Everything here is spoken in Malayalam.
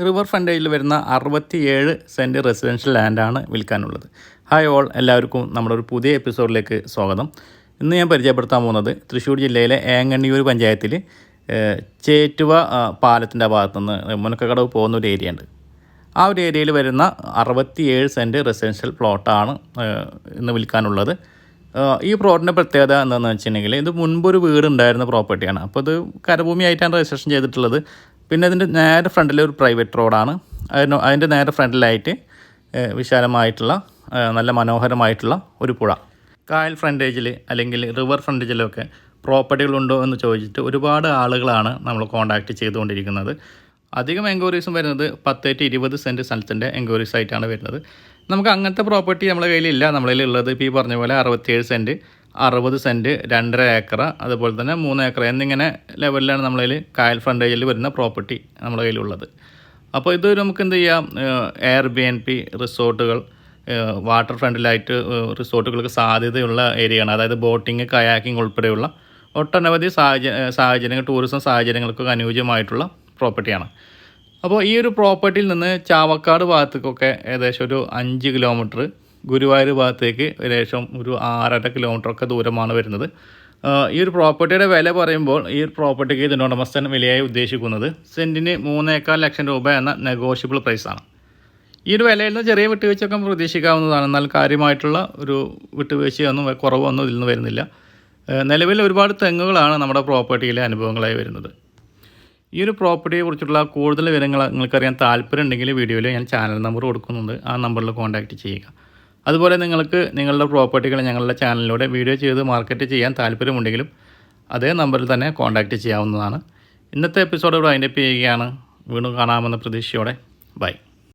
റിവർ ഫ്രണ്ടേജിൽ വരുന്ന 67 സെൻറ്റ് റെസിഡൻഷ്യൽ ലാൻഡാണ് വിൽക്കാനുള്ളത്. ഹായ് ഓൾ, എല്ലാവർക്കും നമ്മുടെ ഒരു പുതിയ എപ്പിസോഡിലേക്ക് സ്വാഗതം. ഇന്ന് ഞാൻ പരിചയപ്പെടുത്താൻ പോകുന്നത് തൃശ്ശൂർ ജില്ലയിലെ ഏങ്ങണ്ണിയൂർ പഞ്ചായത്തിൽ ചേറ്റുവ പാലത്തിൻ്റെ ഭാഗത്തുനിന്ന് മുനക്കക്കടവ് പോകുന്ന ഒരു ഏരിയ ഉണ്ട്. ആ ഒരു ഏരിയയിൽ വരുന്ന 67 സെൻറ്റ് റെസിഡൻഷ്യൽ പ്ലോട്ടാണ് ഇന്ന് വിൽക്കാനുള്ളത്. ഈ പ്ലോട്ടിൻ്റെ പ്രത്യേകത എന്താണെന്ന് വെച്ചിട്ടുണ്ടെങ്കിൽ ഇത് മുൻപൊരു വീടുണ്ടായിരുന്ന പ്രോപ്പർട്ടിയാണ്. അപ്പോൾ ഇത് കരഭൂമിയായിട്ടാണ് രജിസ്ട്രേഷൻ ചെയ്തിട്ടുള്ളത്. പിന്നെ അതിൻ്റെ നേരെ ഫ്രണ്ടിൽ ഒരു പ്രൈവറ്റ് റോഡാണ്. അതിൻ്റെ നേരെ ഫ്രണ്ടിലായിട്ട് വിശാലമായിട്ടുള്ള നല്ല മനോഹരമായിട്ടുള്ള ഒരു പുഴ. കായൽ ഫ്രണ്ടേജിൽ അല്ലെങ്കിൽ റിവർ ഫ്രണ്ടേജിലൊക്കെ പ്രോപ്പർട്ടികളുണ്ടോ എന്ന് ചോദിച്ചിട്ട് ഒരുപാട് ആളുകളാണ് നമ്മൾ കോൺടാക്റ്റ് ചെയ്തുകൊണ്ടിരിക്കുന്നത്. അധികം എൻക്വയറീസും വരുന്നത് 10-20 സെൻറ്റ് സ്ഥലത്തിൻ്റെ എൻക്വയറീസ് ആയിട്ടാണ് വരുന്നത്. നമുക്ക് അങ്ങനത്തെ പ്രോപ്പർട്ടി നമ്മുടെ കയ്യിലില്ല. നമ്മുടെ കയ്യിലുള്ളത് ഇപ്പോൾ ഈ പറഞ്ഞ പോലെ 67 സെൻറ്റ്, 60 സെൻറ്റ്, 2.5 ഏക്കർ, അതുപോലെ തന്നെ 3 ഏക്കർ എന്നിങ്ങനെ ലെവലിലാണ് നമ്മളതിൽ കായൽ ഫ്രണ്ടേജിൽ വരുന്ന പ്രോപ്പർട്ടി നമ്മുടെ കയ്യിലുള്ളത്. അപ്പോൾ ഇത് നമുക്ക് എന്ത് ചെയ്യാം, Airbnb റിസോർട്ടുകൾ, വാട്ടർ ഫ്രണ്ടിലായിട്ട് റിസോർട്ടുകൾക്ക് സാധ്യതയുള്ള ഏരിയയാണ്. അതായത് ബോട്ടിങ്, കയാക്കിംഗ് ഉൾപ്പെടെയുള്ള ഒട്ടനവധി സാഹചര്യങ്ങൾ, ടൂറിസം സാഹചര്യങ്ങൾക്കൊക്കെ അനുയോജ്യമായിട്ടുള്ള പ്രോപ്പർട്ടിയാണ്. അപ്പോൾ ഈ ഒരു പ്രോപ്പർട്ടിയിൽ നിന്ന് ചാവക്കാട് ഭാഗത്തേക്കൊക്കെ ഏകദേശം ഒരു 5 കിലോമീറ്റർ, ഗുരുവായൂർ ഭാഗത്തേക്ക് ഏകദേശം ഒരു 6.5 കിലോമീറ്ററൊക്കെ ദൂരമാണ് വരുന്നത്. ഈ ഒരു പ്രോപ്പർട്ടിയുടെ വില പറയുമ്പോൾ ഈ ഒരു പ്രോപ്പർട്ടിക്ക് ഇതിൻ്റെ ഉടമസ്ഥൻ വിലയായി ഉദ്ദേശിക്കുന്നത് സെൻറ്റിന് 3.25 ലക്ഷം രൂപ എന്ന നെഗോഷ്യബിൾ പ്രൈസാണ്. ഈ ഒരു വിലയിൽ നിന്ന് ചെറിയ വിട്ടുവീഴ്ചയൊക്കെ പ്രതീക്ഷിക്കാവുന്നതാണ്. എന്നാൽ കാര്യമായിട്ടുള്ള ഒരു വിട്ടുവീഴ്ചയൊന്നും കുറവൊന്നും ഇതിൽ നിന്ന് വരുന്നില്ല. നിലവിൽ ഒരുപാട് തെങ്ങുകളാണ് നമ്മുടെ പ്രോപ്പർട്ടിയിലെ അനുഭവങ്ങളായി വരുന്നത്. ഈ ഒരു പ്രോപ്പർട്ടിയെ കുറിച്ചുള്ള കൂടുതൽ വിവരങ്ങൾ നിങ്ങൾക്കറിയാൻ താല്പര്യം ഉണ്ടെങ്കിൽ വീഡിയോയിൽ ഞാൻ ചാനൽ നമ്പർ കൊടുക്കുന്നുണ്ട്. ആ നമ്പറിൽ കോൺടാക്റ്റ് ചെയ്യുക. അതുപോലെ നിങ്ങൾക്ക് നിങ്ങളുടെ പ്രോപ്പർട്ടികൾ ഞങ്ങളുടെ ചാനലിലൂടെ വീഡിയോ ചെയ്ത് മാർക്കറ്റ് ചെയ്യാൻ താല്പര്യമുണ്ടെങ്കിലും അതേ നമ്പറിൽ തന്നെ കോൺടാക്റ്റ് ചെയ്യാവുന്നതാണ്. ഇന്നത്തെ എപ്പിസോഡ് ഇവിടെ വൈൻഡപ്പ് ചെയ്യുകയാണ്. വീണ്ടും കാണാമെന്ന പ്രതീക്ഷയോടെ ബൈ.